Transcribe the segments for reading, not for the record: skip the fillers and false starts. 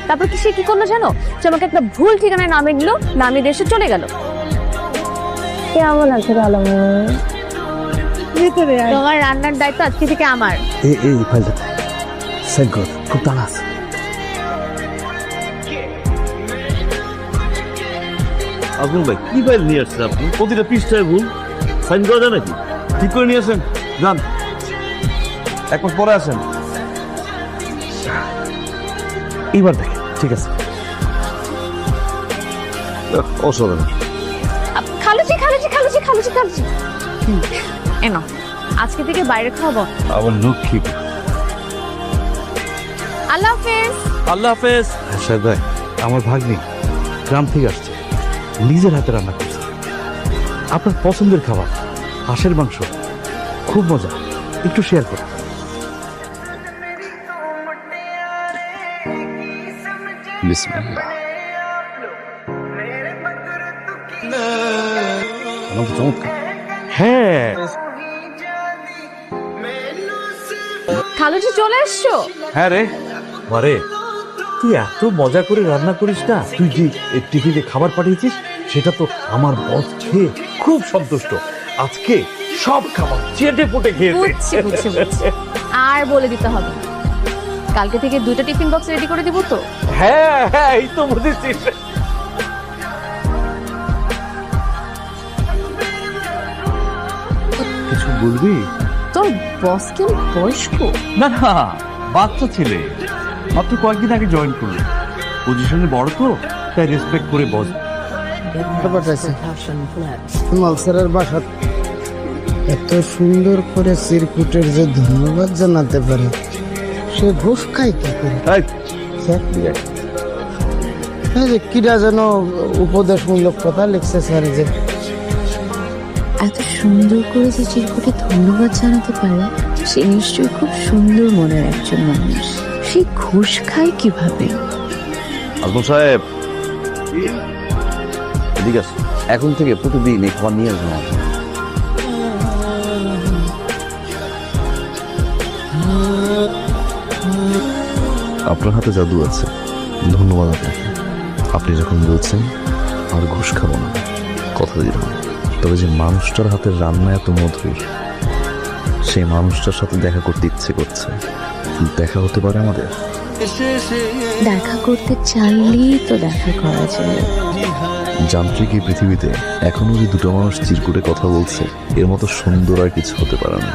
তারপর কি সে কি করলো জানো, সে আমাকে একটা ভুল ঠিকানায় নামিয়ে দিল, নামিয়ে দেশে চলে গেল। কেমন আছে ভালো? তোমার রান্নার দায়িত্ব আজকে থেকে আমার। এই ফাইলটা সেন্ড কর, খুব তাড়া আছে। আজমল ভাই কি ফাইল নিয়ে আসছেন আপনি? প্রতিটা পৃষ্ঠায় ভুল, সাইন করা যায় নাকি? ঠিক করে নিয়ে আসেন, যান এক মাস পরে আসেন। এইবার দেখে ঠিক আছে। অসাধারণ। খালুজি খালুজি খালুজি খালুজি খালুজি, এনো আজকে থেকে বাইরে খাওয়াবো। আবার লক্ষ্মী। আল্লাহ হাফেজ। আল্লাহ হাফেজ। হ্যাঁ ভাই, আমার ভাগ্নি গ্রাম থেকে আসছে, নিজের হাতে রান্না করছে আপনার পছন্দের খাবার, হাঁসের মাংস, খুব মজা, একটু শেয়ার করুন। বিসমিল্লাহ। চমৎকার। হ্যাঁ খালুজি চলে এসছো? হ্যাঁ রে মারে, তুই এত মজা করে রান্না করিস না। তুই যে টিফিনে খাবার পাঠিয়েছিস সেটা তো আমার বস খেয়ে খুব সন্তুষ্ট। আজকে সব খাবার চেটে পুটে খেয়েছে। বুঝছি বুঝছি বুঝছি, আর বলে দিতে হবে না। কালকে থেকে 2টা টিফিন বক্স রেডি করে দিব তো। হ্যাঁ হ্যাঁ, এই তো বুঝেছিস। কিছু বলবি? তোর বস কি বয়স্ক? না না, বাচ্চা ছেলে, মাত্র কয়েকদিন আগে জয়েন করলো। পজিশনে বড় তো, তাই রেসপেক্ট করে বস। মালসারের বাসা এত সুন্দর করে চিরকুটের যে ধন্যবাদ জানাতে পারে, সে ঘুষ খায় কি করে? এই যে কিরা যেন উপদেশমূলক কথা লিখছে স্যার, যে এত সুন্দর করে যে চিরকুটে ধন্যবাদ জানাতে পারে, সে নিশ্চয়ই খুব সুন্দর মনের একজন মানুষ। সে ঘুষ খায় কিভাবে? আজমল সাহেব, ঠিক আছে, এখন থেকে প্রতিদিন এই খাবার নিয়ে আসবেন। আপনার হাতে জাদু আছে, ধন্যবাদ আপনাকে। আপনি যখন বলছেন আর ঘুষ খাবো না, কথা দিলাম। তবে যে মানুষটার হাতের রান্না এত মধুর, সেই মানুষটার সাথে দেখা করতে ইচ্ছে করছে। দেখা হতে পারে আমাদের? দেখা করতে চাইলেই তো দেখা করা যায়। যান্ত্রিক এই পৃথিবীতে এখনো যে দুটো মানুষ চিরকুটে কথা বলছে, এর মতো সুন্দর আর কিছু হতে পারে না।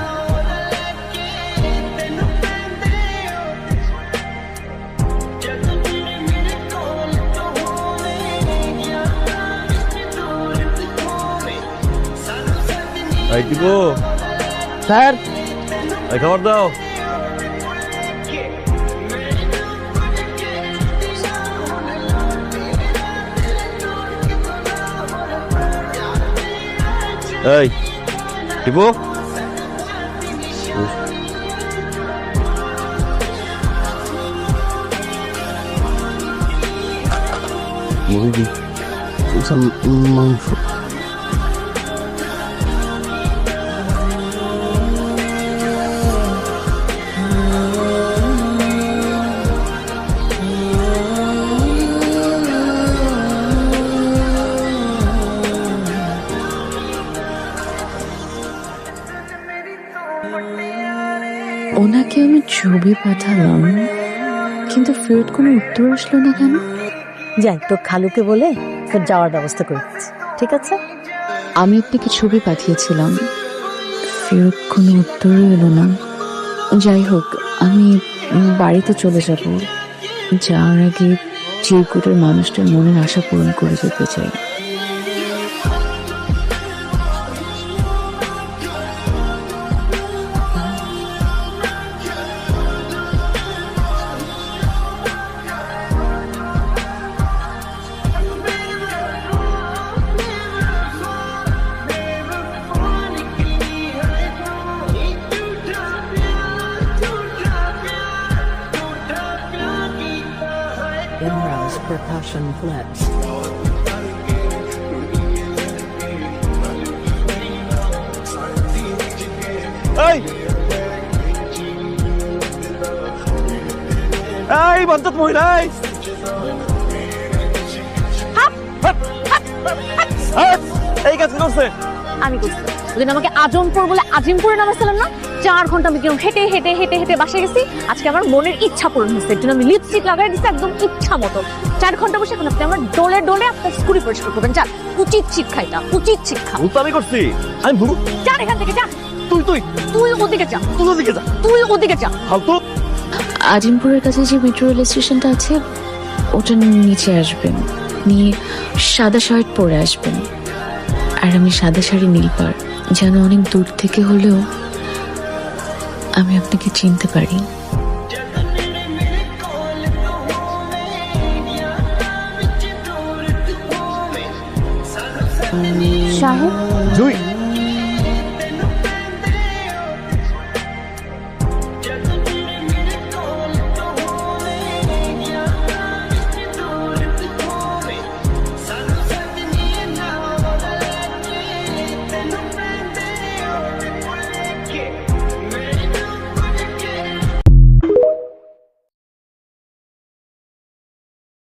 এই দিব, স্যার এই খাবার দাও। এই দিব, মুরগি মাংস ওনাকে আমি ছবি পাঠালাম, কিন্তু ফেরত কোনো উত্তর আসলো না কেন? যাই, তো খালুকে বলে ফের যাওয়ার ব্যবস্থা করে দিচ্ছি, ঠিক আছে? আমি আপনাকে ছবি পাঠিয়েছিলাম, ফেরত কোনো উত্তরও এলো না। যাই হোক, আমি বাড়িতে চলে যাব। যাওয়ার আগে চিরকুটের মানুষটার মনের আশা পূরণ করে যেতে চাই। Imra's percussion flips. এই এই বঞ্চত মহিলা এই! এই কাজ করছে আমি করছি ওদিন আমাকে আজমপুর বলে আজিমপুরে নামাইছিলাম না, 4 ঘন্টা আমি কিরকম হেঁটে হেঁটে হেঁটে হেঁটে বাসে গেছি। আজকে আমার মনের ইচ্ছা পূরণ হয়েছে, এর জন্য আমি লিপস্টিক লাগাই দিচ্ছি একদম ইচ্ছা মতো। 4 ঘন্টা বসে এখন আপনি আমার ডোলে ডোলে আপনার স্কুটি পরিষ্কার করবেন। যান, উচিত শিক্ষা, এটা উচিত শিক্ষা। ভুল তো আমি করছি, আমি ভুল। যান এখান থেকে, যা। তুই তুই তুই ওদিকে যা, তুই ওদিকে যা, তুই ওদিকে যা। ফালতু। আজিমপুরের কাছে যে মেট্রো রেল স্টেশনটা আছে ওটা নিচে আসবেন, নিয়ে সাদা শার্ট পরে আসবেন, আর আমি সাদা শাড়ি নীল পাড়, যেন অনেক দূর থেকে হলেও আমি আপনাকে চিনতে পারি। সাহেব, জুই